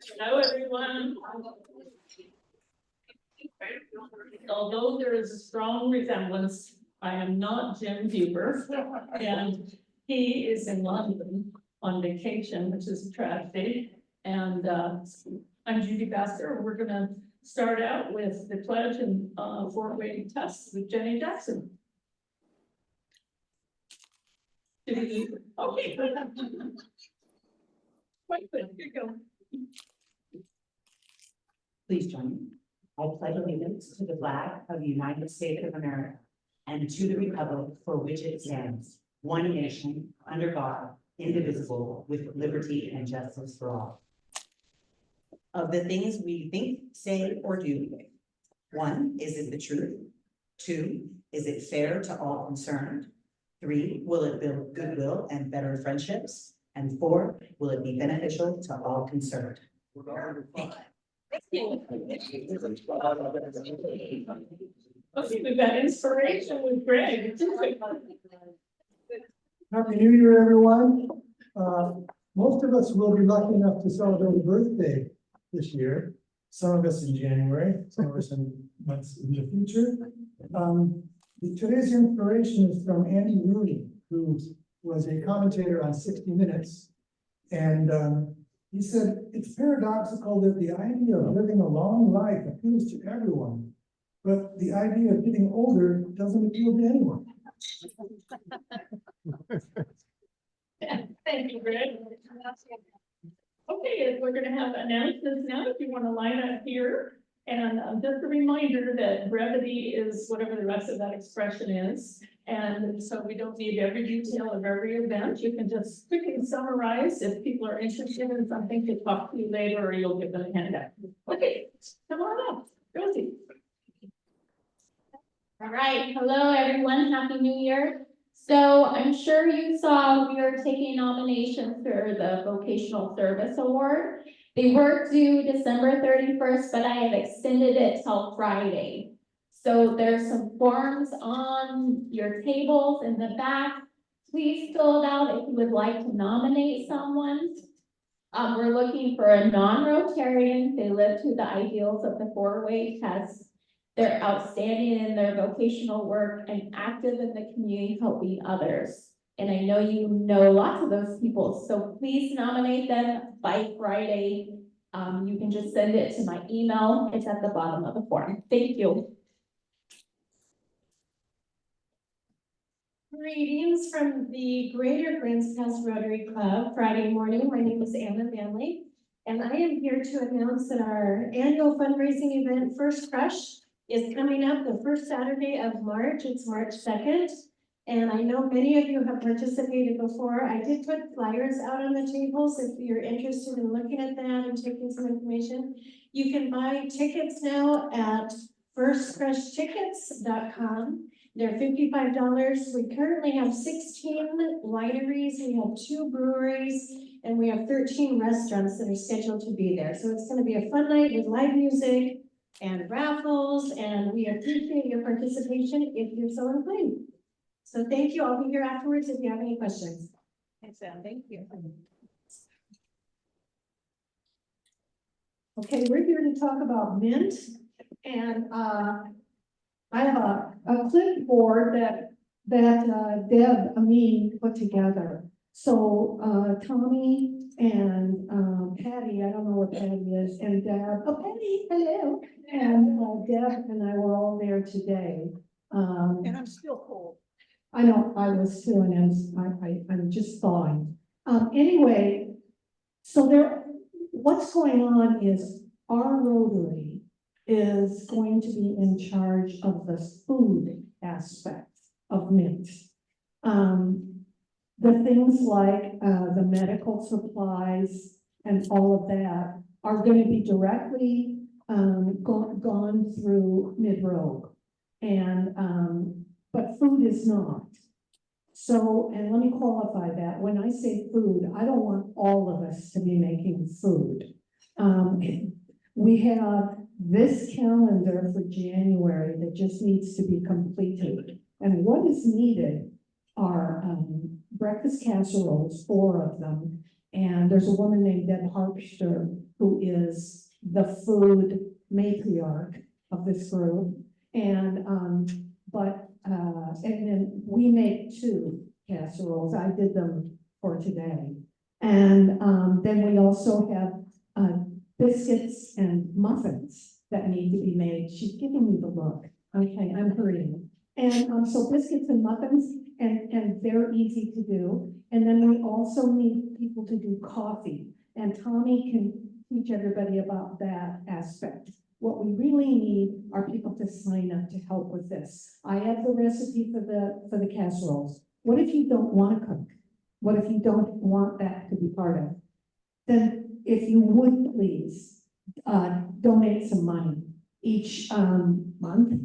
Hello, everyone. Although there is a strong resemblance, I am not Jim Huber, and he is in London on vacation, which is a tragedy. And I'm Judy Baster. We're gonna start out with the pledge and four-way test with Jenny Jackson. Okay. Quite good. Here you go. Please join me. I pledge allegiance to the flag of the United States of America and to the republic for which it stands, one nation, under God, indivisible, with liberty and justice for all. Of the things we think, say, or do, 1, is it the truth? 2, is it fair to all concerned? 3, will it build goodwill and better friendships? And 4, will it be beneficial to all concerned? Thank you. Okay, we've got inspiration with Greg. Happy New Year, everyone. Most of us will be lucky enough to celebrate a birthday this year. Some of us in January, some of us in months in the future. Today's inspiration is from Andy Rooney, who was a commentator on 60 Minutes. And he said, it's paradoxical that the idea of living a long life appeals to everyone, but the idea of getting older doesn't appeal to anyone. Thank you, Greg. Okay, we're gonna have announcements now, if you want to line up here. And just a reminder that brevity is whatever the rest of that expression is. And so we don't need every detail of every event. You can just quickly summarize if people are interested in something to talk to you later, or you'll give them a handout. Okay, come on up, Rosie. All right, hello everyone, Happy New Year. So I'm sure you saw we are taking nominations for the Vocational Service Award. They were due December 31st, but I have extended it till Friday. So there's some forms on your tables in the back. Please fill it out if you would like to nominate someone. We're looking for a non-Rotarian. They live to the ideals of the four-way test. They're outstanding in their vocational work and active in the community helping others. And I know you know lots of those people, so please nominate them by Friday. You can just send it to my email. It's at the bottom of the form. Thank you. Greetings from the Greater Grants Pass Rotary Club Friday morning. My name is Anna Manley, and I am here to announce that our annual fundraising event, First Crush, is coming up the first Saturday of March. It's March 2nd. And I know many of you have participated before. I did put flyers out on the tables if you're interested in looking at that and taking some information. You can buy tickets now at firstcrushtickets.com. They're $55. We currently have 16 wineries, we have 2 breweries, and we have 13 restaurants that are scheduled to be there. So it's going to be a fun night with live music and raffles, and we appreciate your participation if you're so inclined. So thank you. I'll be here afterwards if you have any questions. Thanks, Anne. Thank you. Okay, we're here to talk about Mint, and I have a clipboard that Deb Amin put together. So Tommy and Patty, I don't know what Patty is, and Deb, oh Patty, hello, and Deb and I were all there today. And I'm still cold. I know, I was too, and I'm just thawing. Anyway, so what's going on is our Rotary is going to be in charge of the food aspect of Mint. The things like the medical supplies and all of that are going to be directly gone through Mid-Rogue. And but food is not. So, and let me qualify that. When I say food, I don't want all of us to be making food. We have this calendar for January that just needs to be completed. And what is needed are breakfast casseroles, 4 of them. And there's a woman named Deb Harpster who is the food matriarch of this group. And, and then we make 2 casseroles. I did them for today. And, then we also have, biscuits and muffins that need to be made. She's giving me the look. Okay, I'm hurting. And, so biscuits and muffins, and they're easy to do. And then we also need people to do coffee. And Tommy can teach everybody about that aspect. What we really need are people to sign up to help with this. I have the recipe for the casseroles. What if you don't want to cook? What if you don't want that to be part of? Then if you would please, donate some money each, month,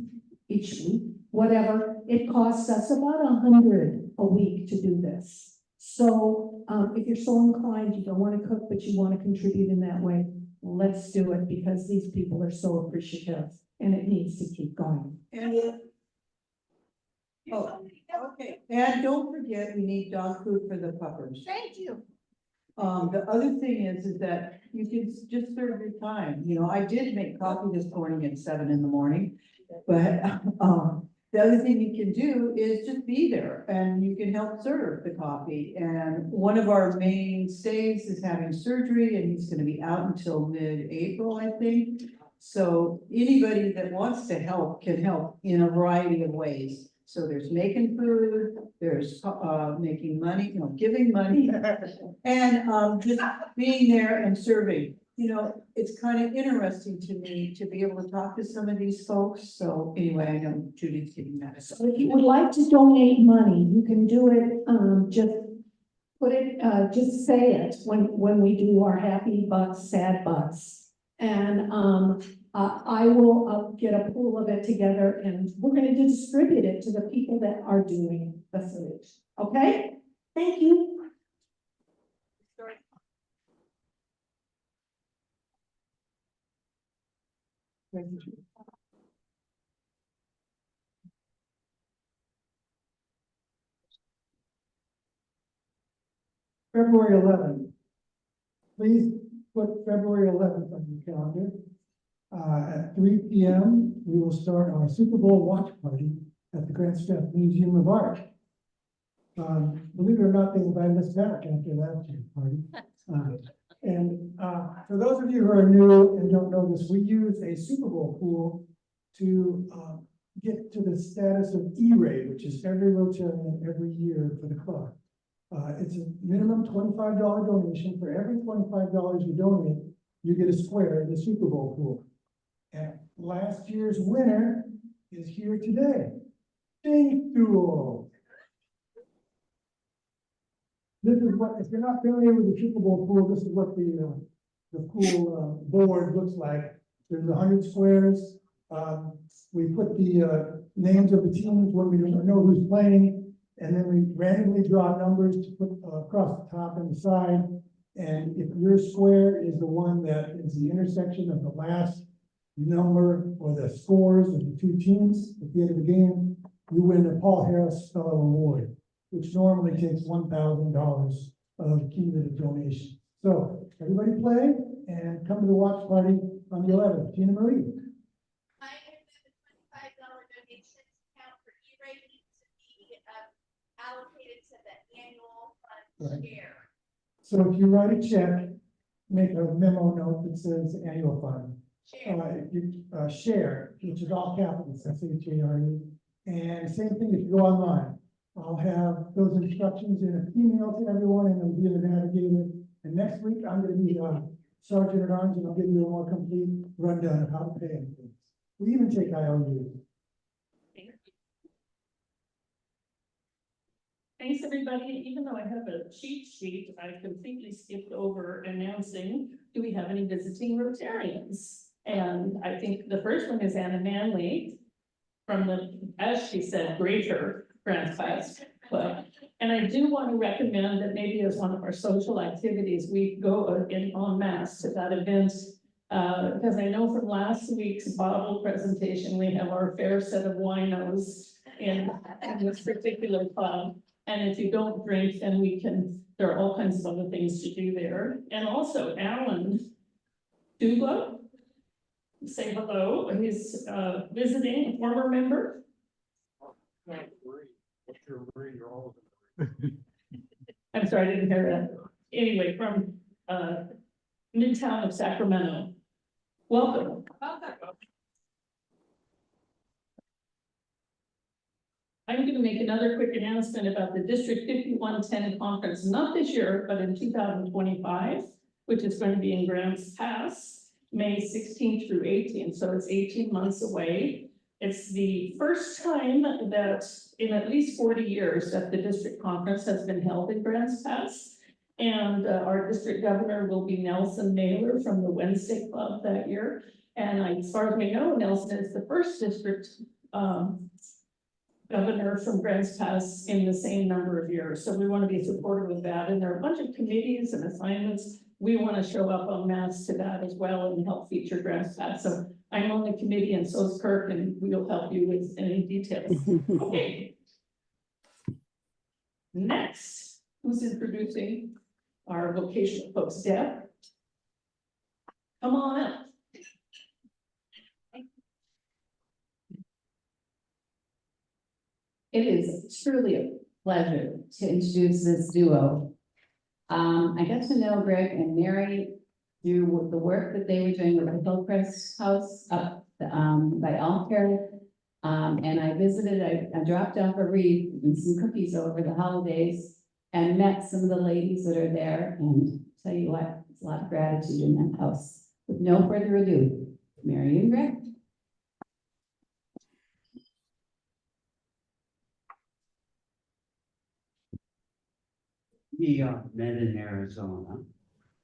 each week, whatever. It costs us about $100 a week to do this. So, if you're so inclined, you don't want to cook, but you want to contribute in that way, let's do it, because these people are so appreciative and it needs to keep going. And, okay, and don't forget, we need dog food for the puppers. Thank you. The other thing is that you can just serve your time, you know, I did make coffee this morning at 7 in the morning. But, the other thing you can do is just be there and you can help serve the coffee. And one of our mainstays is having surgery and he's gonna be out until mid-April, I think. So anybody that wants to help can help in a variety of ways. So there's making food, there's, making money, you know, giving money, and, just being there and serving. You know, it's kind of interesting to me to be able to talk to some of these folks. So anyway, I know Judy's getting that. So if you would like to donate money, you can do it, just put it, just say it when we do our happy bucks, sad bucks. And, I will get a pool of it together and we're gonna distribute it to the people that are doing the food. Okay? Thank you. February 11th. Please put February 11th on your calendar. At 3 p.m., we will start our Super Bowl watch party at the Grant Staff Museum of Art. Believe it or not, they invited us back after last year's party. For those of you who are new and don't know this, we use a Super Bowl pool to get to the status of E-rate, which is every Rotarian every year for the club. It's a minimum $25 donation. For every $25 you donate, you get a square in the Super Bowl pool. And last year's winner is here today. Thank you. This is what, if you're not familiar with the Super Bowl pool, this is what the pool board looks like. There's 100 squares. We put the names of the teams when we don't know who's playing, and then we randomly draw numbers to put across the top and the side. And if your square is the one that is the intersection of the last number or the scores of the 2 teams at the end of the game, you win a Paul Harris Fellow Award, which normally takes $1,000 of cumulative donation. So everybody play and come to the watch party on the 11th. Tina Marie. I understand the $25 donation account for E-rate needs to be allocated to the annual fund Right. share. So if you write a check, make a memo note that says annual fund. Share. If you share, which is all capitals, SHARE. And same thing if you go online. I'll have those instructions in an email to everyone and it'll be in the navigator. And next week, I'm gonna be Sergeant at Arms and I'll give you a more complete rundown of how to pay and things. We even take IOUs. Thanks, everybody. Even though I have a cheat sheet, I completely skipped over announcing, do we have any visiting Rotarians? And I think the first one is Anna Manley from the, as she said, Greater Grants Pass Club. And I do want to recommend that maybe as one of our social activities, we go in en masse to that event. Because I know from last week's bottle presentation, we have our fair set of winos in this particular club. And if you don't drink, then there are all kinds of other things to do there. And also Alan Douglas. Say hello, he's visiting, a former member. I'm sorry, I didn't hear that. Anyway, from Midtown of Sacramento. Welcome. I'm going to make another quick announcement about the District 5110 conference, not this year, but in 2025, which is going to be in Grants Pass, May 16th through 18th. So it's 18 months away. It's the first time that in at least 40 years that the district conference has been held in Grants Pass. And our district governor will be Nelson Naylor from the Wednesday Club that year. And as far as we know, Nelson is the first district governor from Grants Pass in the same number of years. So we want to be supportive of that. And there are a bunch of committees and assignments. We want to show up en masse to that as well and help feature Grants Pass. So I'm on the committee and so is Kirk, and we'll help you with any details. Okay. Next, who's introducing our vocational folks? Deb? Come on up. It is truly a pleasure to introduce this duo. I got to know Greg and Mary through the work that they were doing with the Hillcrest House up by Alter. And I visited, I dropped off a wreath and some cookies over the holidays and met some of the ladies that are there. And tell you what, there's a lot of gratitude in that house. With no further ado, Mary and Greg. We met in Arizona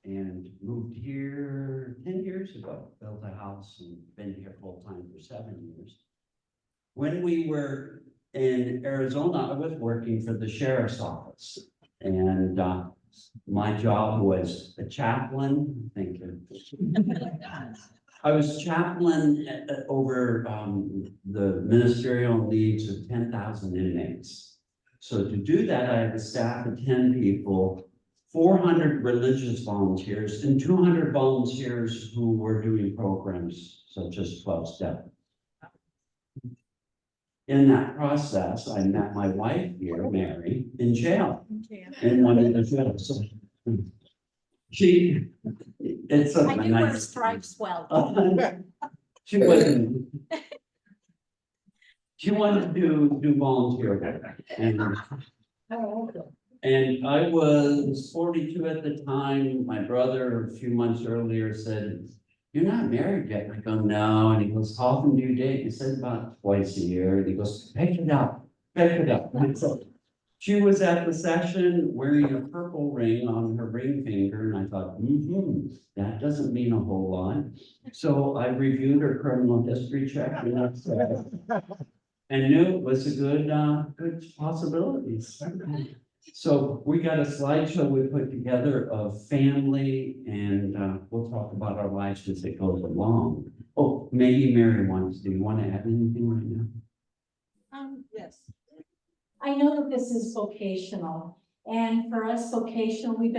and moved here 10 years ago, built a house and been here full time for 7 years. When we were in Arizona, I was working for the sheriff's office and my job was a chaplain. Thank you. I was chaplain over the ministerial needs of 10,000 inmates. So to do that, I had a staff of 10 people, 400 religious volunteers, and 200 volunteers who were doing programs such as 12-step. In that process, I met my wife here, Mary, in jail, in one of the jails. It's a I do wear stripes well. She wasn't. She wanted to do volunteer work, and I was 42 at the time. My brother, a few months earlier, said, "You're not married yet." I go, "No," and he goes, "How often do you date?" He said, "About twice a year." And he goes, "Pick it up, pick it up." And so she was at the session wearing a purple ring on her ring finger, and I thought, that doesn't mean a whole lot. So I reviewed her criminal history check, and knew it was a good possibility. So we got a slideshow we put together of family, and we'll talk about our lives as it goes along. Oh, maybe Mary do you want to add anything right now? Yes. I know that this is vocational, and for us vocational, we have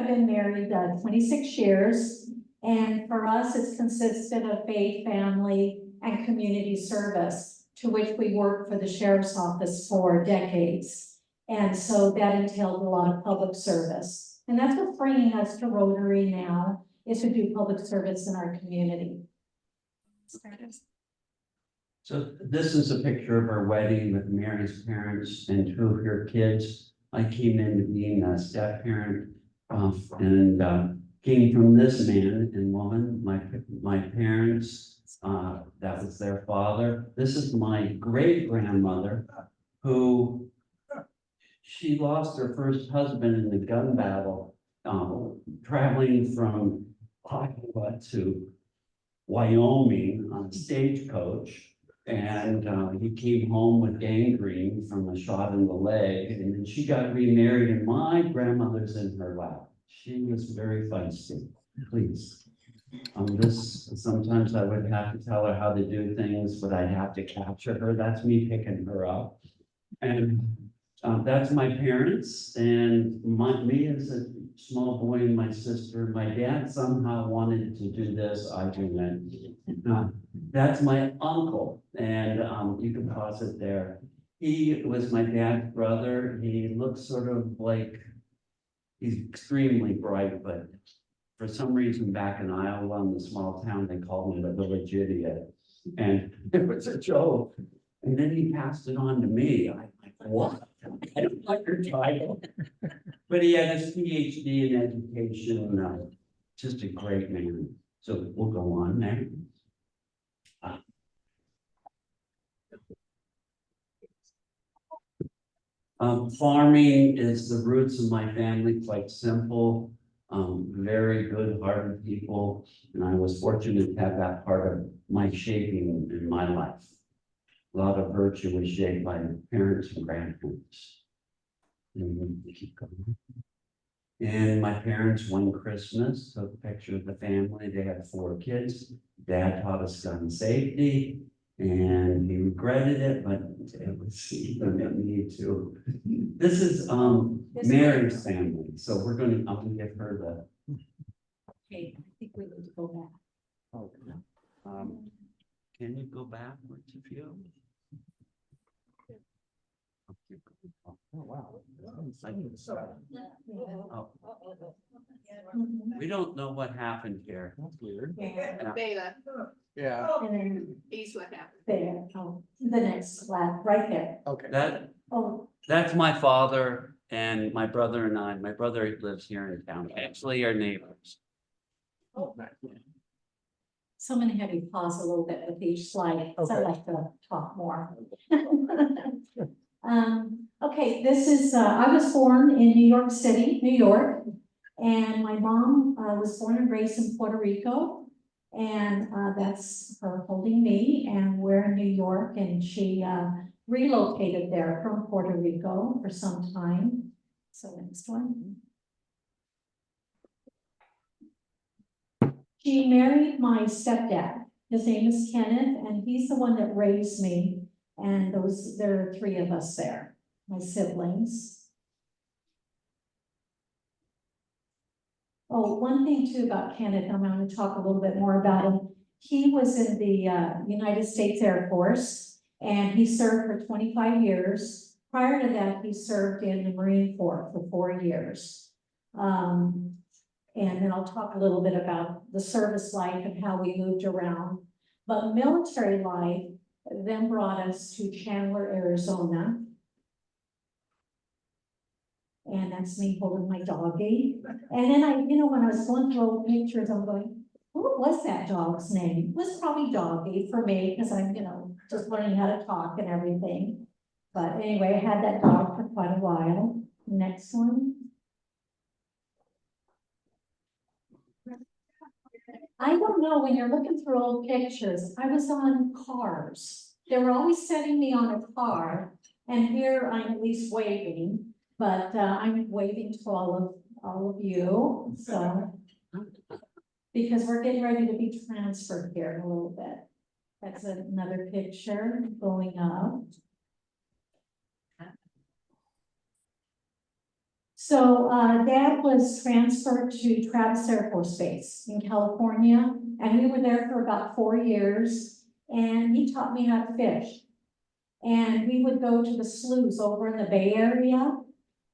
been married 26 years. And for us, it's consisted of faith, family, and community service, to which we worked for the sheriff's office for decades. And so that entailed a lot of public service. And that's what's bringing us to Rotary now, is to do public service in our community. So this is a picture of our wedding with Mary's parents and 2 of her kids. I came into being a step parent and came from this man and woman, my parents, that was their father. This is my great grandmother, who she lost her first husband in the gun battle, traveling from Iowa to Wyoming on a stagecoach. And he came home with gangrene from a shot in the leg, and then she got remarried, and my grandmother's in her lap. She was very feisty, please. Sometimes I would have to tell her how to do things, but I'd have to capture her. That's me picking her up. And that's my parents, and me as a small boy and my sister. My dad somehow wanted to do this, I didn't. That's my uncle, and you can pause it there. He was my dad's brother. He looks sort of like, he's extremely bright, but for some reason back in Iowa, in the small town, they called him the village idiot. And it was a joke. And then he passed it on to me. I'm like, what? I don't like your title. But he had his PhD in education, just a great man. So we'll go on there. Farming is the roots of my family, quite simple, very good-hearted people. And I was fortunate to have that part of my shaping in my life. A lot of virtue was shaped by parents and grandparents. And we keep going. And my parents, one Christmas, took a picture of the family. They had 4 kids. Dad taught us gun safety, and he regretted it, but it was even at me too. This is Mary's family, so I'm gonna give her Okay, I think we need to go back. can you go backwards a few? Oh, wow. Oh, we don't know what happened here. That's weird. Yeah. Beta, Yeah, And then he's what happened. there, oh, the next slide, right there. okay. Oh, That's my father and my brother and I. My brother lives here in town, actually our neighbors. so I'm gonna have you pause a little bit with each slide, because I Okay. like to talk more. Okay, this is, I was born in New York City, New York, and my mom, was born and raised in Puerto Rico. And, that's her holding me, and we're in New York, and she, relocated there from Puerto Rico for some time. So next one. She married my stepdad. His name is Kenneth, and he's the one that raised me. And there are 3 of us there, my siblings. Oh, one thing too about Kenneth, I'm going to talk a little bit more about him. He was in the United States Air Force, and he served for 25 years. Prior to that, he served in the Marine Corps for 4 years. And then I'll talk a little bit about the service life and how we moved around. But military life then brought us to Chandler, Arizona. And that's me holding my doggie. And then when I was going through old pictures, I'm going, what was that dog's name? It was probably Doggy for me, because I'm, just learning how to talk and everything. But anyway, I had that dog for quite a while. Next one. I don't know, when you're looking through old pictures, I was on cars. They were always setting me on a car, and here I'm at least waving, but I'm waving to all of you, so. Because we're getting ready to be transferred here in a little bit. That's another picture going up. So Dad was transferred to Travis Air Force Base in California, and we were there for about 4 years, and he taught me how to fish. And we would go to the sloughs over in the Bay Area,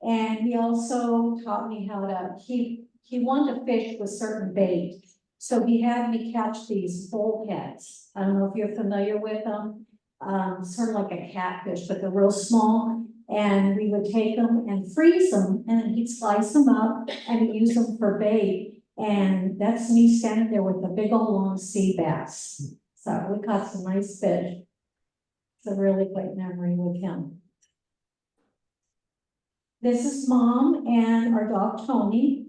and he also taught me how to, he wanted to fish with certain bait. So he had me catch these bullheads. I don't know if you're familiar with them, sort of like a catfish, but they're real small. And we would take them and freeze them, and then he'd slice them up and use them for bait. And that's me standing there with a big old long sea bass. So we caught some nice fish. It's a really great memory with him. This is Mom and our dog Tony.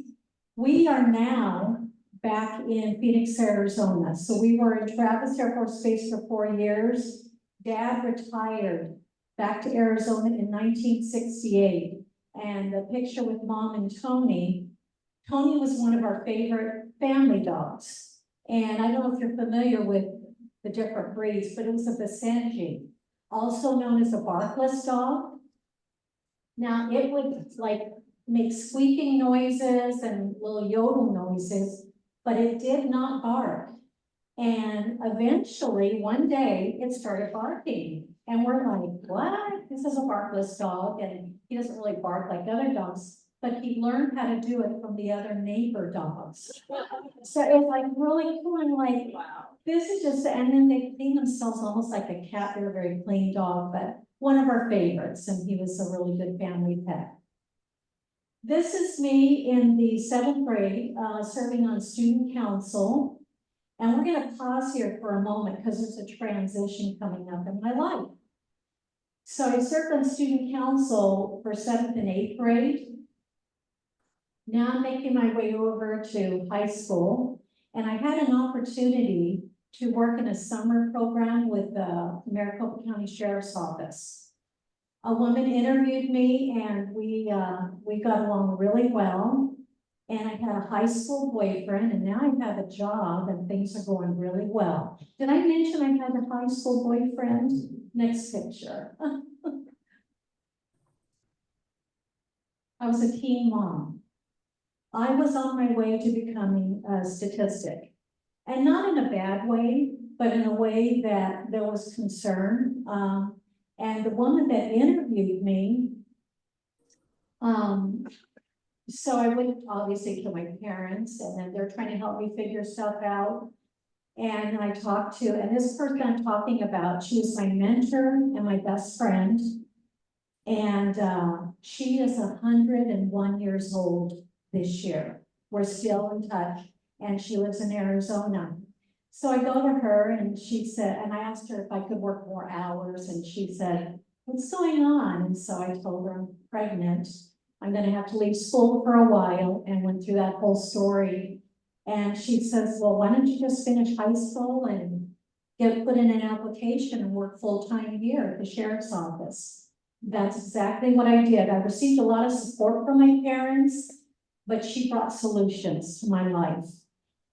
We are now back in Phoenix, Arizona. So we were in Travis Air Force Base for 4 years. Dad retired back to Arizona in 1968. And the picture with Mom and Tony was one of our favorite family dogs. And I don't know if you're familiar with the different breeds, but it was a Basenji, also known as a barkless dog. Now it would, like make squeaking noises and little yodel noises, but it did not bark. And eventually, one day, it started barking. And we're like, what? This is a barkless dog, and he doesn't really bark like other dogs, but he learned how to do it from the other neighbor dogs. So it was like really cool, and like, this is just, and then they clean themselves almost like a cat. They're a very plain dog, but one of our favorites, and he was a really good family pet. This is me in the 7th grade, serving on student council. And we're gonna pause here for a moment because there's a transition coming up in my life. So I served on student council for 7th and 8th grade. Now I'm making my way over to high school, and I had an opportunity to work in a summer program with the Maricopa County Sheriff's Office. A woman interviewed me, and we got along really well. And I had a high school boyfriend, and now I have a job, and things are going really well. Did I mention I had a high school boyfriend? Next picture. I was a teen mom. I was on my way to becoming a statistic, and not in a bad way, but in a way that there was concern. And the woman that interviewed me, so I went obviously to my parents, and then they're trying to help me figure stuff out. And I talked to, and this person I'm talking about, she was my mentor and my best friend. And she is 101 years old this year. We're still in touch, and she lives in Arizona. So I go to her, and she said, and I asked her if I could work more hours, and she said, what's going on? And so I told her I'm pregnant. I'm gonna have to leave school for a while, and went through that whole story. And she says, well, why don't you just finish high school and put in an application and work full-time here at the sheriff's office? That's exactly what I did. I received a lot of support from my parents, but she brought solutions to my life.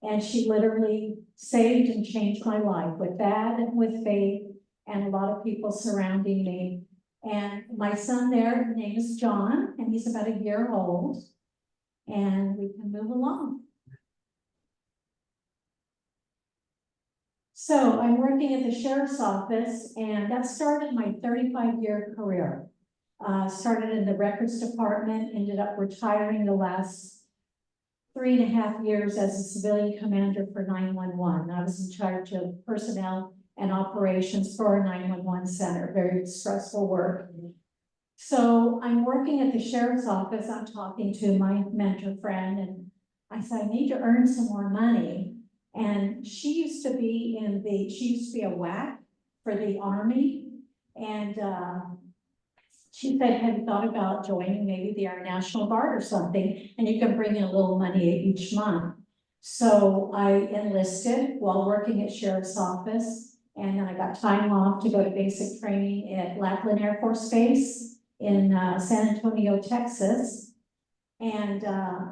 And she literally saved and changed my life with that and with faith and a lot of people surrounding me. And my son there, his name is John, and he's about a year old. And we can move along. So I'm working at the sheriff's office, and that started my 35-year career. Started in the records department, ended up retiring the last 3.5 years as a civilian commander for 911. I was in charge of personnel and operations for a 911 center, very stressful work. So I'm working at the sheriff's office. I'm talking to my mentor friend, and I said, I need to earn some more money. And she used to be a WAC for the Army. And she said, have you thought about joining maybe the Air National Guard or something? And you can bring in a little money each month. So I enlisted while working at sheriff's office. And then I got time off to go to basic training at Lackland Air Force Base in San Antonio, Texas. And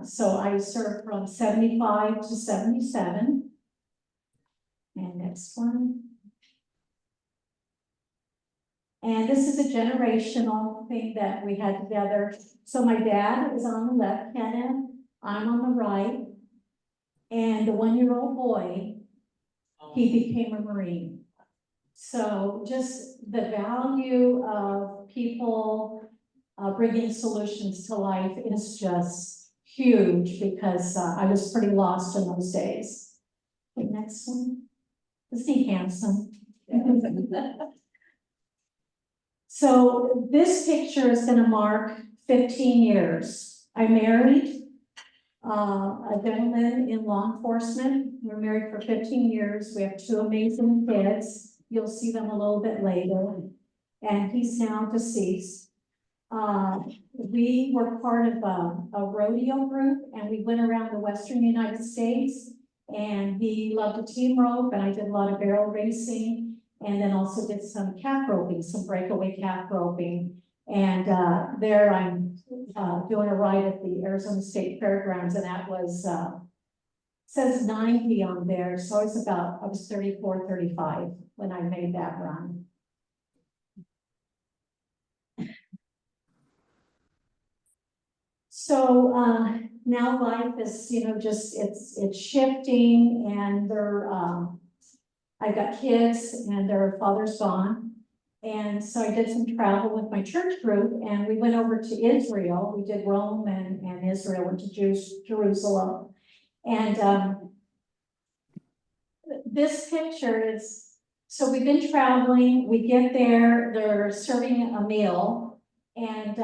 so I served from 75 to 77. And next one. And this is a generational thing that we had together. So my dad is on the left, Kenneth, I'm on the right. And the 1-year-old boy, he became a Marine. So just the value of people bringing solutions to life is just huge, because I was pretty lost in those days. Okay, next one. Isn't he handsome? So this picture is going to mark 15 years. I married a gentleman in law enforcement. We were married for 15 years. We have 2 amazing kids. You'll see them a little bit later. And he's now deceased. We were part of a rodeo group, and we went around the Western United States. And he loved to team rope, and I did a lot of barrel racing, and then also did some calf roping, some breakaway calf roping. And there I'm doing a ride at the Arizona State Fairgrounds, and that was, says 90 on there. So I was 34, 35 when I made that run. So, now life is, just, it's shifting and I've got kids and their father's gone. And so I did some travel with my church group and we went over to Israel. We did Rome and Israel, went to Jerusalem. And, this picture is, so we've been traveling, we get there, they're serving a meal and,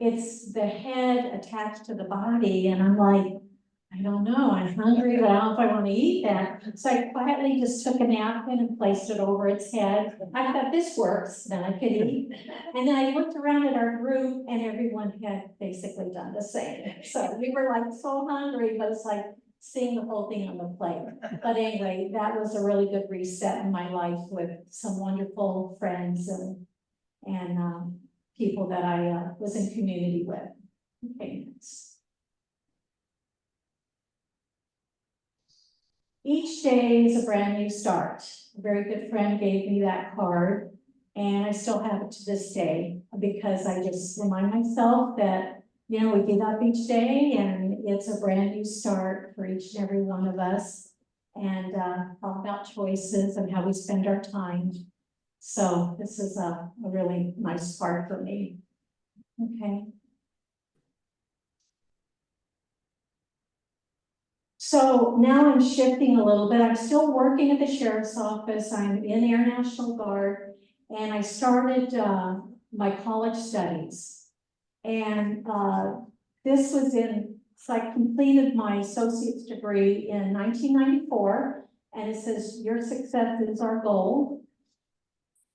it's the head attached to the body, and I'm like, I don't know, I'm hungry, but I don't know if I want to eat that. So I quietly just took a napkin and placed it over its head. I thought this works, then I could eat. And then I looked around at our group and everyone had basically done the same. So we were like so hungry, but it's like seeing the whole thing on the plate. But anyway, that was a really good reset in my life with some wonderful friends and people that I was in community with. Okay, next. Each day is a brand new start. A very good friend gave me that card, and I still have it to this day because I just remind myself that, we get up each day and it's a brand new start for each and every one of us. And all about choices and how we spend our time. So this is a really nice part for me. Okay. So now I'm shifting a little bit. I'm still working at the sheriff's office. I'm in Air National Guard, and I started my college studies. And this was so I completed my associate's degree in 1994, and it says, your success is our goal.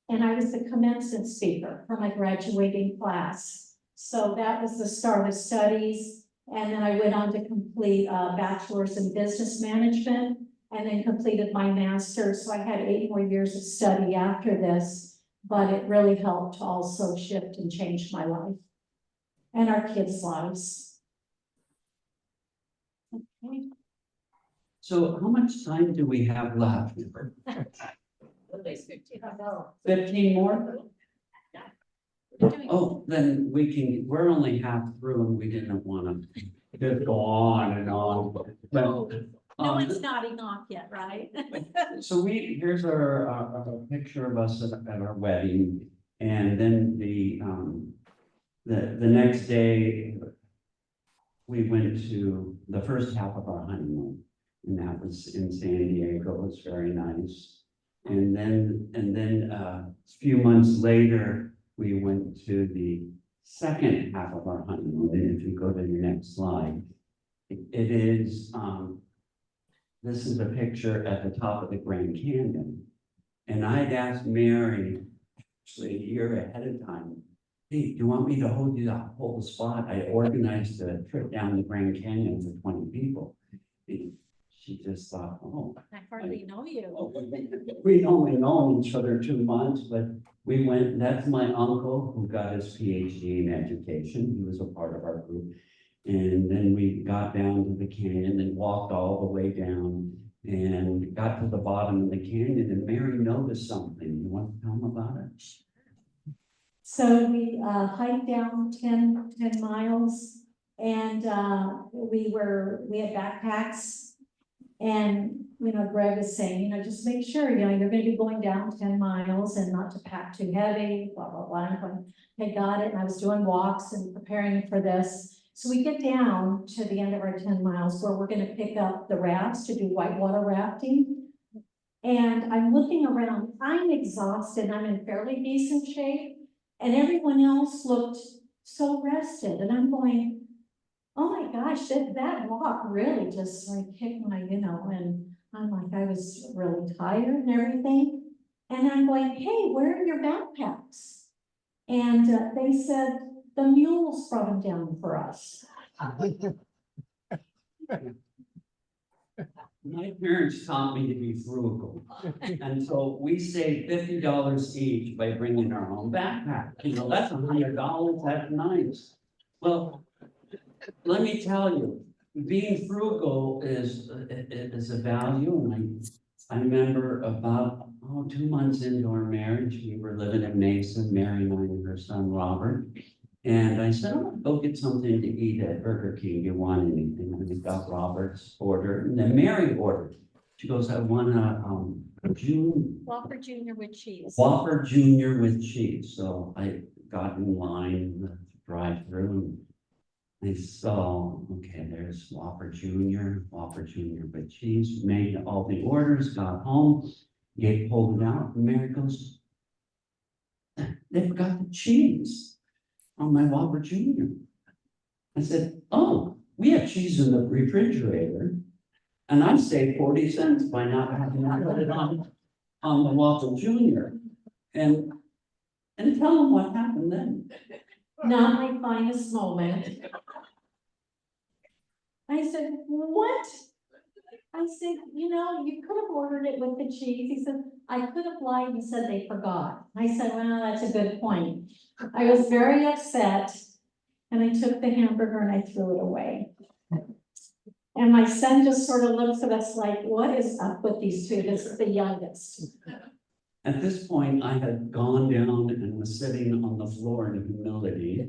And I was the commencement speaker for my graduating class. So that was the start of studies. And then I went on to complete a bachelor's in business management and then completed my master's. So I had 8 more years of study after this, but it really helped to also shift and change my life and our kids' lives. Okay. So how much time do we have left? 15 more? Oh, then we're only half through and we didn't want to just go on and on. But, No one's nodding off yet, right? so here's our picture of us at our wedding. And then the next day, we went to the first half of our honeymoon. And that was in San Diego. It was very nice. And then a few months later, we went to the second half of our honeymoon. And if you go to the next slide, it is, this is a picture at the top of the Grand Canyon. And I'd asked Mary, actually a year ahead of time, hey, do you want me to hold the spot? I organized a trip down the Grand Canyon for 20 people. And she just thought, oh. I hardly know you. We'd only known each other 2 months, but we went, that's my uncle who got his PhD in education. He was a part of our group. And then we got down to the canyon and walked all the way down and got to the bottom of the canyon, and Mary noticed something. You want to tell them about it? So we hiked down 10 miles and we had backpacks. And, Greg is saying, just make sure, you're going to be going down 10 miles and not to pack too heavy, blah, blah, blah. I'm going, I got it. And I was doing walks and preparing for this. So we get down to the end of our 10 miles where we're going to pick up the rafts to do whitewater rafting. And I'm looking around, I'm exhausted, I'm in fairly decent shape. And everyone else looked so rested. And I'm going, oh my gosh, that walk really just kicked my, and I'm like, I was really tired and everything. And I'm going, hey, where are your backpacks? And they said, the mules brought them down for us. My parents taught me to be frugal. And so we saved $50 each by bringing our own backpack. That's $100, that's nice. Well, let me tell you, being frugal is a value. And I remember about 2 months into our marriage, we were living in Mesa, Mary and I and her son Robert. And I said, I'm gonna go get something to eat at Burger King. Do you want anything? And we got Robert's order, and then Mary ordered. She goes, I want a Whopper Junior with cheese. Whopper Junior with cheese. So I got in line, the drive-through. I saw, okay, there's Whopper Junior with cheese, made all the orders, got home, Gabe pulled it out, and Mary goes, they forgot the cheese on my Whopper Junior. I said, oh, we have cheese in the refrigerator, and I saved 40 cents by not having to put it on the Whopper Junior. And tell them what happened then. Not my finest moment. I said, what? I said, you know, you could have ordered it with the cheese. He said, I could have lied and said they forgot. I said, well, that's a good point. I was very upset, and I took the hamburger and I threw it away. And my son just sort of looks at us like, what is up with these two? This is the youngest. At this point, I had gone down and was sitting on the floor in humility.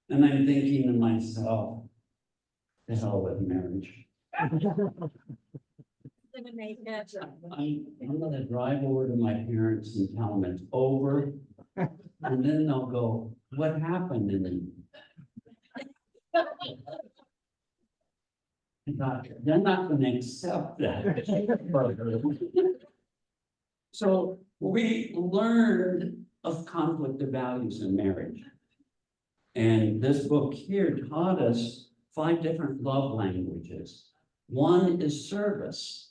And I'm thinking to myself, the hell with marriage. I'm gonna drive over to my parents and tell them it's over. And then they'll go, what happened? And then I thought, they're not gonna accept that. So we learned of conflict of values in marriage. And this book here taught us 5 different love languages. One is service.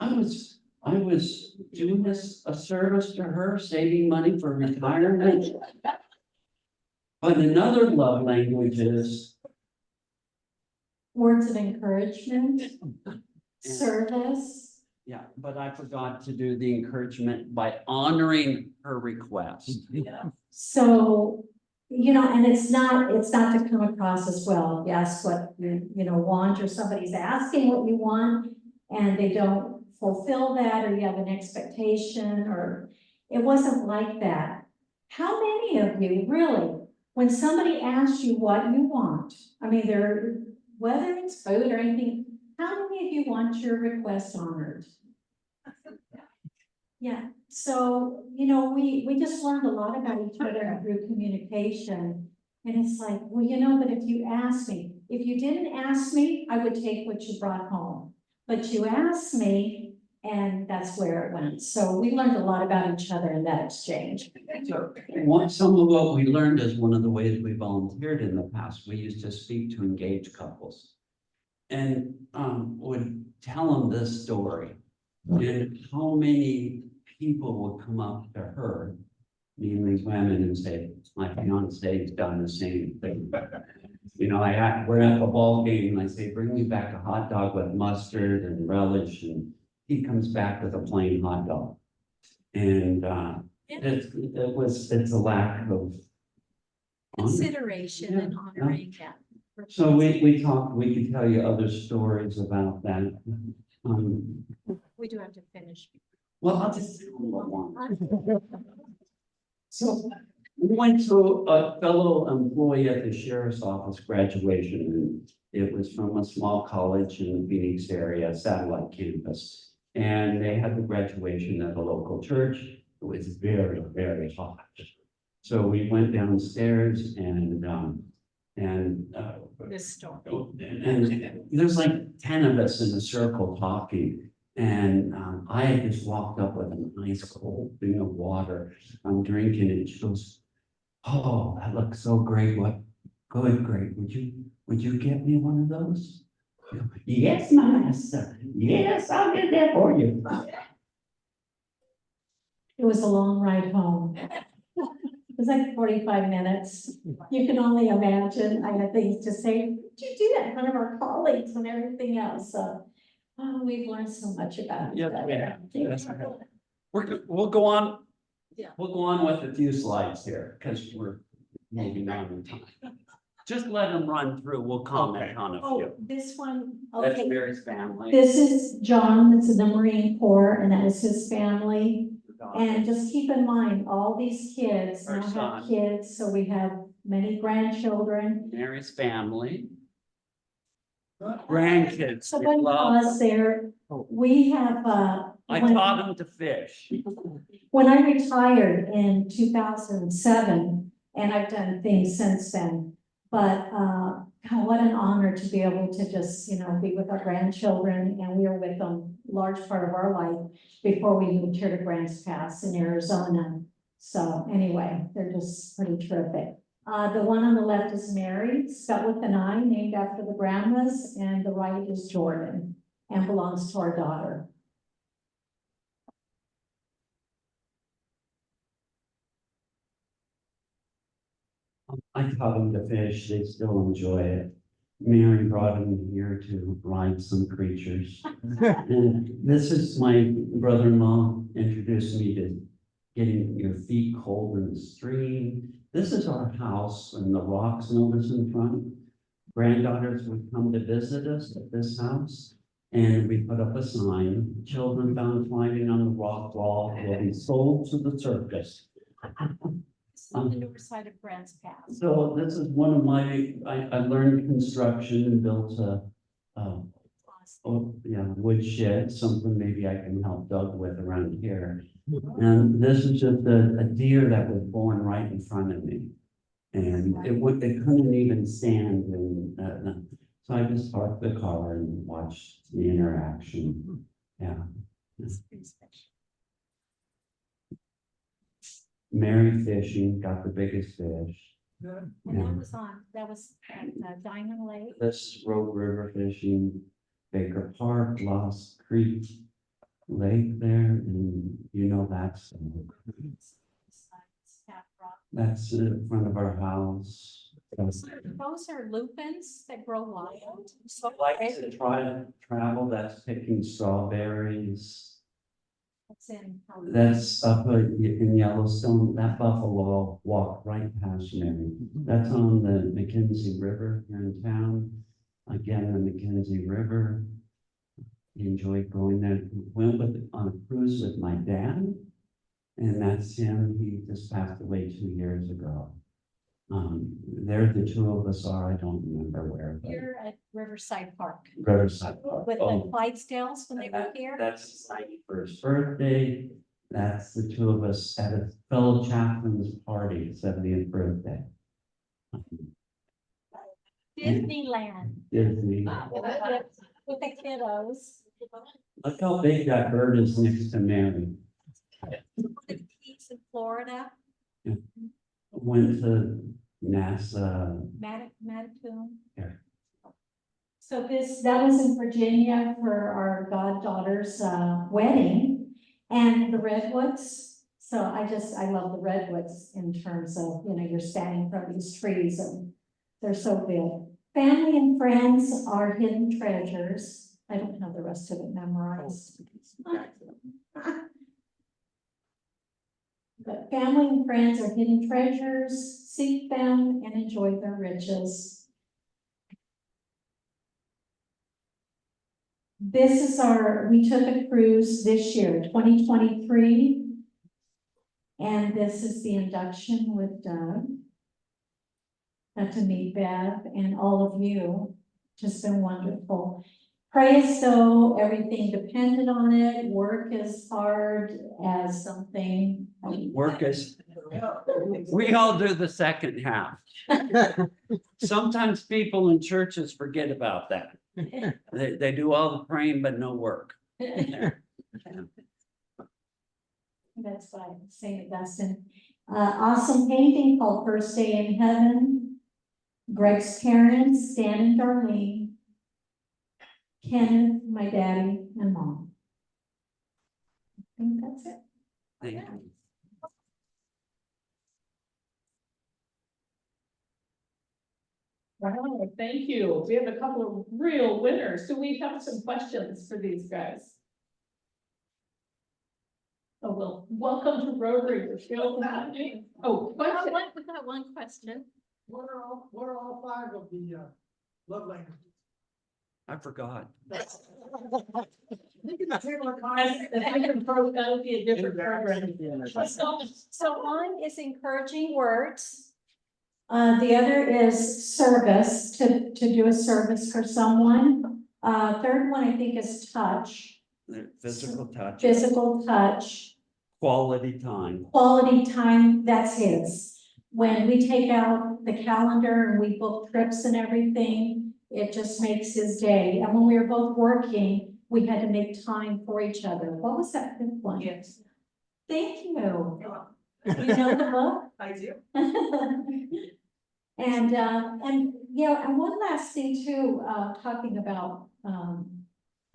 I was doing this a service to her, saving money for retirement. But another love language is Words of encouragement, service. yeah, but I forgot to do the encouragement by honoring her request. So, you know, and it's not to come across as well, yes, what you want, or somebody's asking what you want and they don't fulfill that, or you have an expectation, or it wasn't like that. How many of you really, when somebody asks you what you want, I mean, whether it's food or anything, how many of you want your request honored? Yeah, so, you know, we just learned a lot about each other through communication. And it's like, well, you know, but if you asked me, if you didn't ask me, I would take what you brought home. But you asked me, and that's where it went. So we learned a lot about each other in that exchange. So some of what we learned is one of the ways we volunteered in the past. We used to speak to engaged couples and would tell them this story. And how many people would come up to her, mainly women, and say, my fiance's done the same thing. You know, we're at the ball game and I say, bring me back a hot dog with mustard and relish, and he comes back with a plain hot dog. And it's a lack of Consideration and honoring that. So we talked, we could tell you other stories about that. We do have to finish. Well, I'll just do one. So we went to a fellow employee at the sheriff's office graduation, and it was from a small college in the Phoenix area, satellite campus. And they had the graduation at a local church. It was very, very hot. So we went downstairs and This story. and there's like 10 of us in a circle talking. And I had just walked up with an ice cold thing of water. I'm drinking it. She goes, oh, that looks so great. What good, great. Would you get me one of those? Yes, my master. Yes, I'll get that for you. It was a long ride home. It was like 45 minutes. You can only imagine. I had things to say. Did you do that in front of our colleagues and everything else? So, we've learned so much about each other. Yes, we'll go on. Yeah. We'll go on with a few slides here because we're moving on in time. Just let them run through. We'll comment on a few. Oh, this one, That's okay. Mary's family. This is John, that's in the Marine Corps, and that was his family. And just keep in mind, all these kids Our now son. have kids, so we have many grandchildren. Mary's family. Grandkids. So we when love I was there, we have, I when- taught them to fish. when I retired in 2007, and I've done things since then, but, God, what an honor to be able to just, be with our grandchildren, and we were with them large part of our life before we moved here to Grants Pass in Arizona. So anyway, they're just pretty terrific. The one on the left is Mary, spelled with an I, named after the grandmas, and the right is Jordan, and belongs to our daughter. I taught them to fish, they still enjoy it. Mary brought them here to ride some creatures. And this is my brother-in-law introduced me to getting your feet cold in the stream. This is our house and the rocks notice in front. Granddaughters would come to visit us at this house. And we put up a sign, children found climbing on the rock wall will be sold to the circus. It's on the north side of Grants Pass. So this is one of my, I learned construction and built a, wood shed, something maybe I can help Doug with around here. And this is just a deer that was born right in front of me. And it couldn't even stand and, so I just parked the car and watched the interaction. Yeah. Mary fishing, got the biggest fish. And Yeah. that was at Diamond Lake. This Road River fishing, Baker Park, Lost Creek Lake there, and that's in front of our house. Those are lupins that grow wild. Like to travel, that's picking strawberries. That's in. That's up in Yellowstone, that buffalo walked right past Mary. That's on the McKenzie River here in town. Again, the McKenzie River. Enjoyed going there. Went on a cruise with my dad. And that's him. He just passed away 2 years ago. There the two of us are, I don't remember where. But You're at Riverside Park Riverside Park. with the Oh, Clydesdales when they were here. that's his 91st birthday. That's the two of us at a fellow chaplain's party, 70th birthday. Disneyland Disney. with the kiddos. Look how big that bird is next to Mary. The keys in Florida, Went to NASA. Matatoon. Yeah. So that was in Virginia for our goddaughter's wedding, and the redwoods. So I love the redwoods in terms of, you're standing in front of these trees and they're so big. Family and friends are hidden treasures. I don't have the rest of it memorized. But family and friends are hidden treasures, seek them and enjoy their riches. We took a cruise this year, 2023. And this is the induction with Doug. Got to meet Bev and all of you, just been wonderful. Pray as though everything depended on it. Work as hard as something. Work is, we all do the second half. Sometimes people in churches forget about that. They do all the praying, but no work. That's why St. Augustine. Awesome painting called First Day in Heaven. Greg's parents, Stan and Darlene. Kenneth, my daddy, and mom. I think that's it. Thank you. Wow, thank you. We have a couple of real winners. Do we have some questions for these guys? Oh, well, welcome to Rotary. We're still happening. Oh, question. We got one question. What are all 5 of the love languages? I forgot. That would be a different program. So one is encouraging words. The other is service, to do a service for someone. Third one, I think, is touch, Physical touch, physical touch. quality time. Quality time, that's his. When we take out the calendar and we book trips and everything, it just makes his day. And when we were both working, we had to make time for each other. What was that fifth one? Yes. Thank you. You know the book? I do. And yeah, and one last thing too, talking about,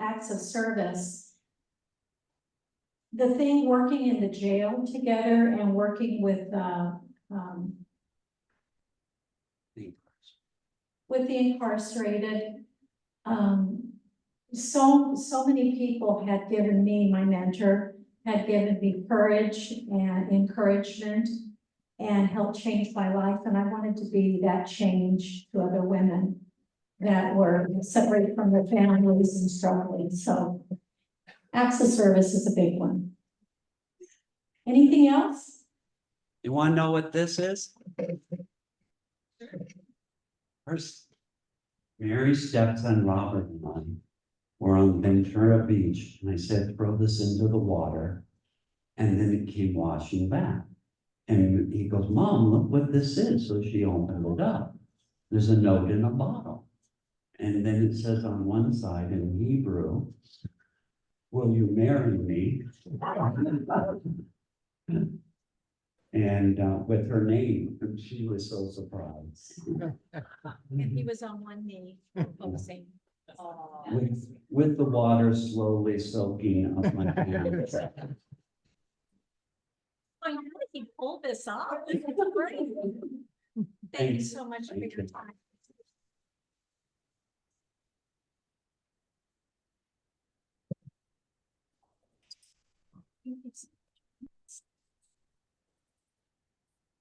acts of service. The thing working in the jail together and working with the incarcerated, so many people had given me, my mentor, had given me courage and encouragement and helped change my life, and I wanted to be that change to other women that were separated from their families and struggling, so acts of service is a big one. Anything else? You wanna know what this is? First, Mary's stepson Robert and I were on Ventura Beach, and I said, throw this into the water. And then it came washing back. And he goes, Mom, look what this is. So she opened it up. There's a note in a bottle. And then it says on one side in Hebrew, will you marry me? And with her name, and she was so surprised. And he was on one knee proposing. With the water slowly soaking up my hands. How did he pull this off? This is great. Thank you so much for Thank your you. time.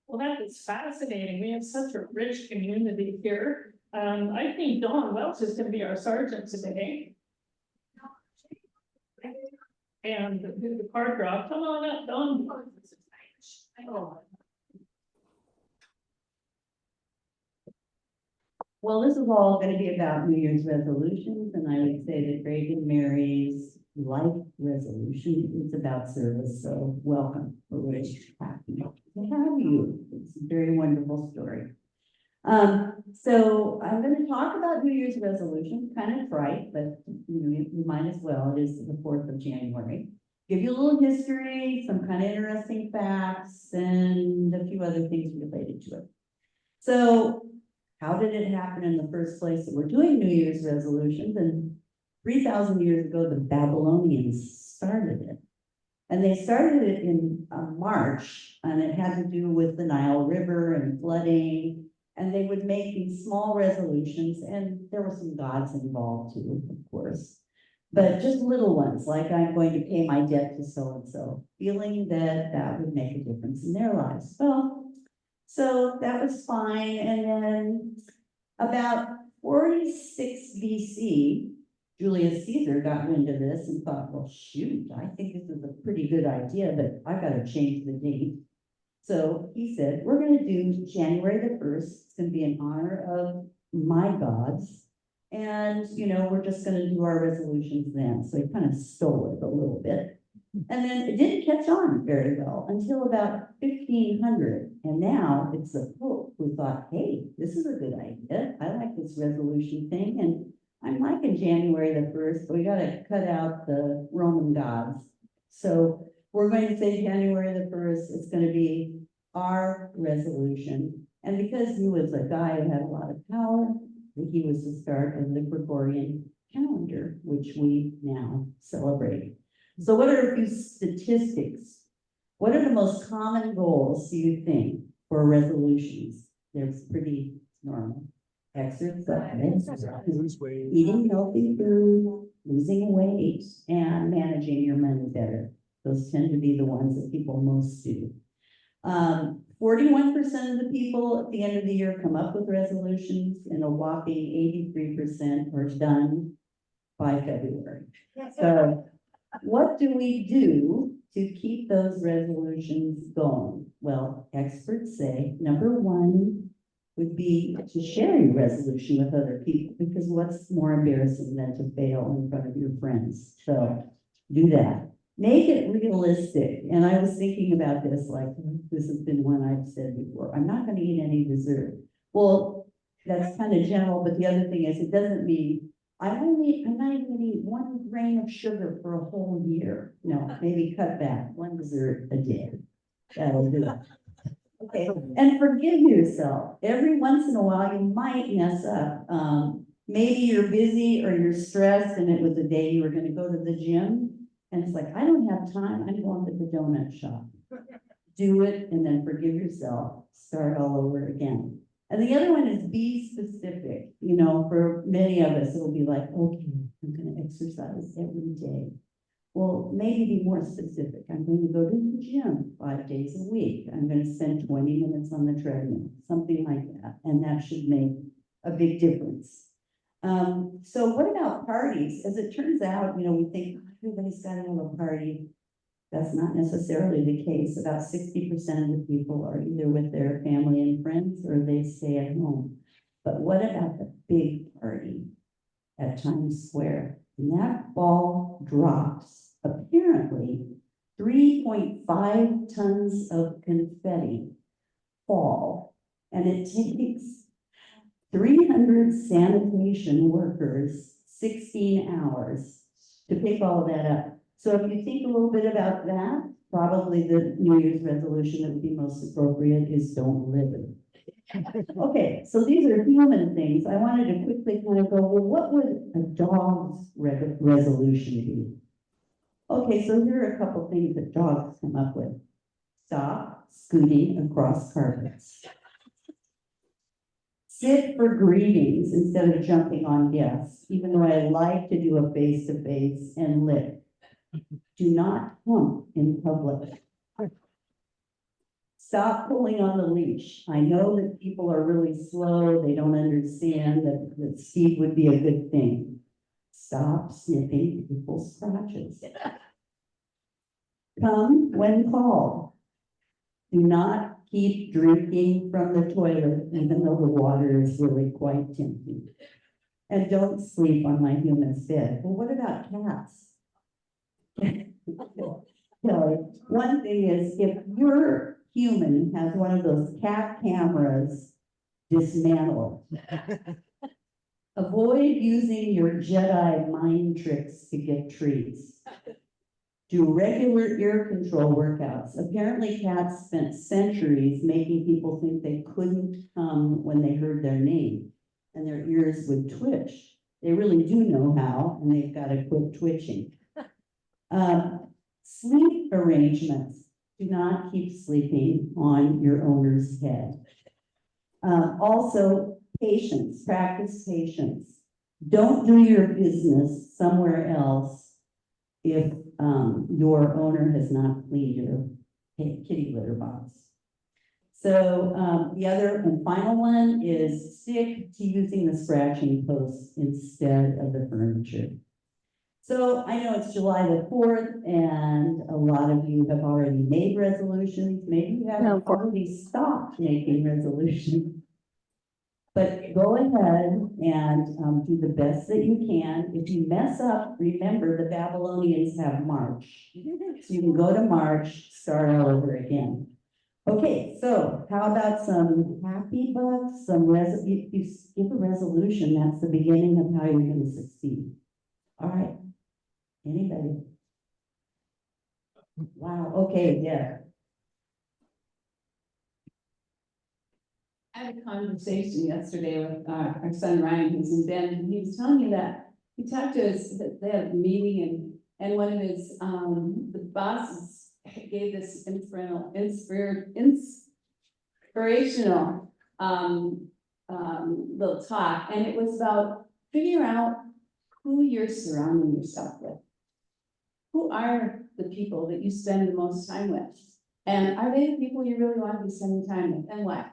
Well, that is fascinating. We have such a rich community here. I think Dawn Welch is gonna be our sergeant today. And do the card drop. Come on up, Dawn. Oh. Well, this is all gonna be about New Year's resolutions, and I would say that Greg and Mary's life resolution is about service, so welcome. We're really happy to have you. It's a very wonderful story. So I'm gonna talk about New Year's resolutions, kind of trite, but you know, you might as well. It is the 4th of January. Give you a little history, some kind of interesting facts, and a few other things related to it. So how did it happen in the first place that we're doing New Year's resolutions? And 3,000 years ago, the Babylonians started it. And they started it in March, and it had to do with the Nile River and flooding. And they would make these small resolutions, and there were some gods involved too, of course. But just little ones, like I'm going to pay my debt to so-and-so, feeling that that would make a difference in their lives. Well, so that was fine. And then about 46 BC, Julius Caesar got wind of this and thought, well, shoot, I think this is a pretty good idea, but I've got to change the date. So he said, we're going to do January the 1st. It's going to be in honor of my gods. And, you know, we're just going to do our resolutions then. So he kind of stole it a little bit. And then it didn't catch on very well until about 1500. And now it's the Pope who thought, hey, this is a good idea. I like this resolution thing. And I'm liking January the 1st, but we got to cut out the Roman gods. So we're going to say January the 1st, it's going to be our resolution. And because he was a guy who had a lot of power, he was the start of the Gregorian calendar, which we now celebrate. So what are a few statistics? What are the most common goals, do you think, for resolutions? They're pretty normal. Exercise, Lose weight. eating healthy food, losing weight, and managing your money better. Those tend to be the ones that people most do. 41% of the people at the end of the year come up with resolutions, and a whopping 83% are done by February. So what do we do to keep those resolutions going? Well, experts say, number one, would be to share your resolution with other people, because what's more embarrassing than to fail in front of your friends? So do that. Make it realistic. And I was thinking about this, like, this has been one I've said before, I'm not gonna eat any dessert. Well, that's kind of general, but the other thing is, it doesn't mean, I'm not even gonna eat 1 grain of sugar for a whole year. No, maybe cut back 1 dessert a day. That'll do it. Okay, and forgive yourself. Every once in a while, you might mess up. Maybe you're busy or you're stressed and it was a day you were gonna go to the gym. And it's like, I don't have time, I'm going to the donut shop. Do it and then forgive yourself, start all over again. And the other one is be specific. You know, for many of us, it'll be like, okay, I'm gonna exercise every day. Well, maybe be more specific. I'm going to go to the gym 5 days a week. I'm going to spend 20 minutes on the treadmill, something like that. And that should make a big difference. So what about parties? As it turns out, you know, we think everybody's got to have a party. That's not necessarily the case. About 60% of the people are either with their family and friends or they stay at home. But what about the big party at Times Square? And that ball drops, apparently 3.5 tons of confetti fall. And it takes 300 sanitation workers 16 hours to pick all of that up. So if you think a little bit about that, probably the New Year's resolution that would be most appropriate is don't litter. Okay, so these are human things. I wanted to quickly kind of go, well, what would a dog's resolution be? Okay, so here are a couple things that dogs come up with. Stop scooting across carpets. Sit for greetings instead of jumping on guests, even though I like to do a face-to-face and lick. Do not hump in public. Stop pulling on the leash. I know that people are really slow. They don't understand that speed would be a good thing. Stop sniffing people's crotches. Come when called. Do not keep drinking from the toilet, even though the water is really quite tempting. And don't sleep on my human's bed. Well, what about cats? So, one thing is, if your human has one of those cat cameras, dismantle it. Avoid using your Jedi mind tricks to get treats. Do regular ear control workouts. Apparently cats spent centuries making people think they couldn't come when they heard their name and their ears would twitch. They really do know how, and they've got to quit twitching. Sleep arrangements. Do not keep sleeping on your owner's head. Also, patience, practice patience. Don't do your business somewhere else if your owner has not cleaned your kitty litter box. So the other and final one is stick to using the scratching post instead of the furniture. So I know it's July the 4th and a lot of you have already made resolutions. Maybe you have already stopped making resolutions. But go ahead and do the best that you can. If you mess up, remember the Babylonians have March. So you can go to March, start all over again. Okay, so how about some happy bucks, if you give a resolution, that's the beginning of how you're going to succeed. All right, anybody? Wow, okay, yeah. I had a conversation yesterday with our son Ryan, who's in Bend, and he was telling me that he talked to us, that they had a meeting and one of his, the bosses gave this inspirational, little talk, and it was about figure out who you're surrounding yourself with. Who are the people that you spend the most time with? And are they the people you really want to be spending time with, and why?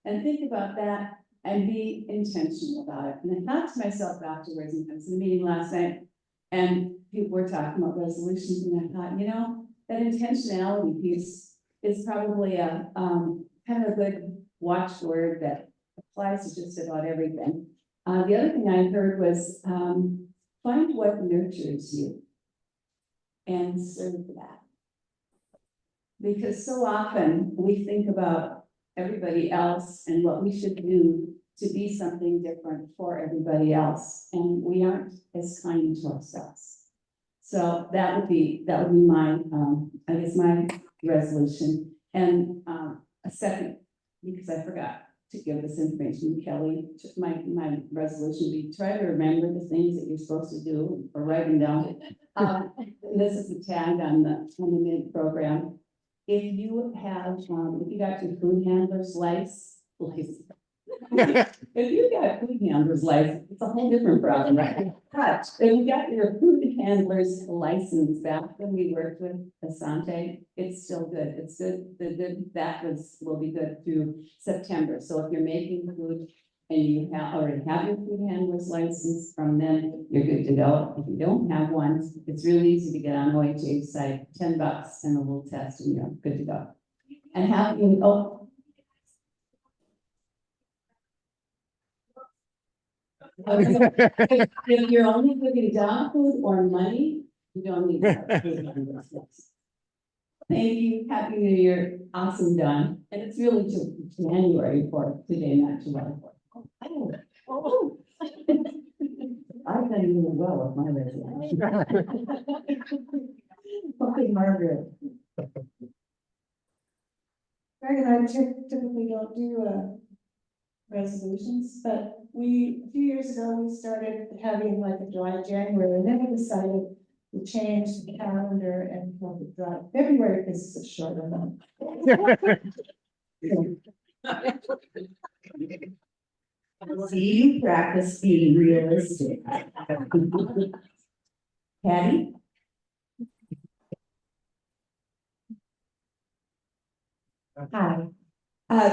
And think about that and be intentional about it. And I thought to myself afterwards, and I was in a meeting last night, and people were talking about resolutions, and I thought, you know, that intentionality piece is probably a kind of a good watchword that applies to just about everything. The other thing I heard was, find what nurtures you and serve that. Because so often we think about everybody else and what we should do to be something different for everybody else, and we aren't as kind to ourselves. So that would be my, I guess my resolution. And, a second, because I forgot to give this information to Kelly, my resolution would be try to remember the things that you're supposed to do or write them down. This is the tag on the mid program. If you have, if you got your food handler's license, if you got food handler's license, it's a whole different problem, right? But if you got your food handler's license back when we worked with Asante, it's still good. It's good. Will be good through September. So if you're making food and you already have your food handler's license from then, you're good to go. If you don't have one, it's really easy to get on OHA site, $10 and a little test and you're good to go. And how you, if you're only cooking dog food or money, you don't need that. Thank you. Happy New Year. Awesome, Don. And it's really January for today, not July 4th. Oh. I've done really well with my resolution. Okay, Margaret. Greg and I typically don't do resolutions, but a few years ago, we started having like a dry January, and then we decided to change the calendar and make it dry February because it's a shorter month. See, you practice being realistic. Patty? Hi.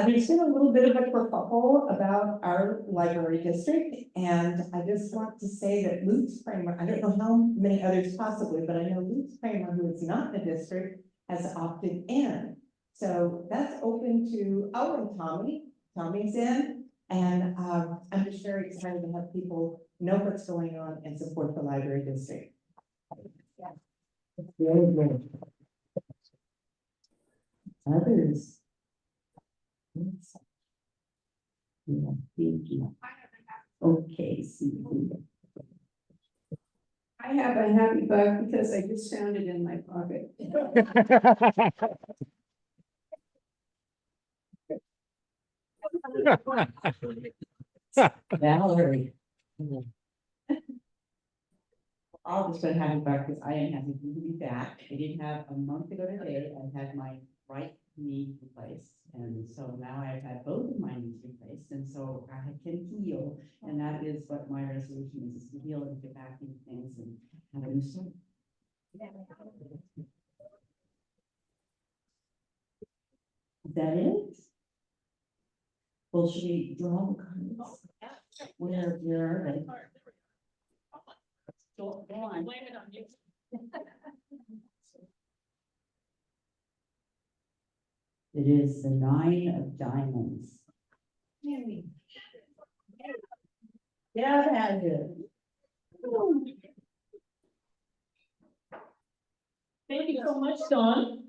There's been a little bit of a kerfuffle about our library district, and I just want to say that Luke Spramer, I don't know how many others possibly, but I know Luke Spramer, who is not in the district, has opted in. So that's open to, and Tommy. Tommy's in, and I'm just very excited to have people know what's going on and support the library district. Others. Yeah, thank you. Okay, Susan. I have a happy bug because I just found it in my pocket. Valerie. I'll just put happy back because I am happy to be back. I didn't have a month ago today. I had my right knee replaced. And so now I've had both of my knees replaced. And so I can heal. And that is what my resolution is to heal and get back into things and have a new start. Is that it? Well, should we draw the cards? Where are they? Go on. Blame it on you. It is the 9 of diamonds. Yeah, that is. Thank you so much, Dawn.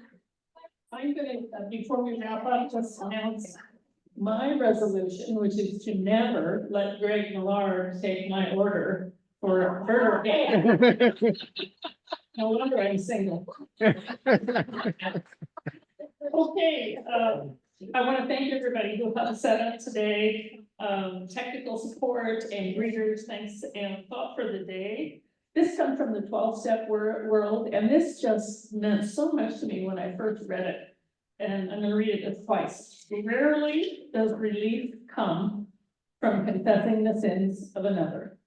I'm gonna, before we wrap up, just announce my resolution, which is to never let Greg Millard take my order for her day. No wonder I'm single. Okay, I want to thank everybody who helped set up today, technical support and readers, thanks and thought for the day. This comes from the 12-step world, and this just meant so much to me when I first read it. And I'm gonna read it twice. Rarely does relief come from confessing the sins of another.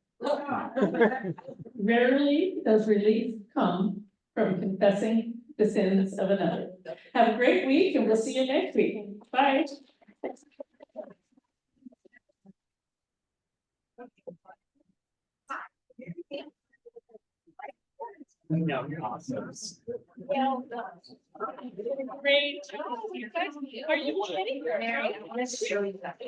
Rarely does relief come from confessing the sins of another. Have a great week, and we'll see you next week. Bye. No, you're awesome. Well done. Great job. You guys, are you kidding? Mary, I want to show you that.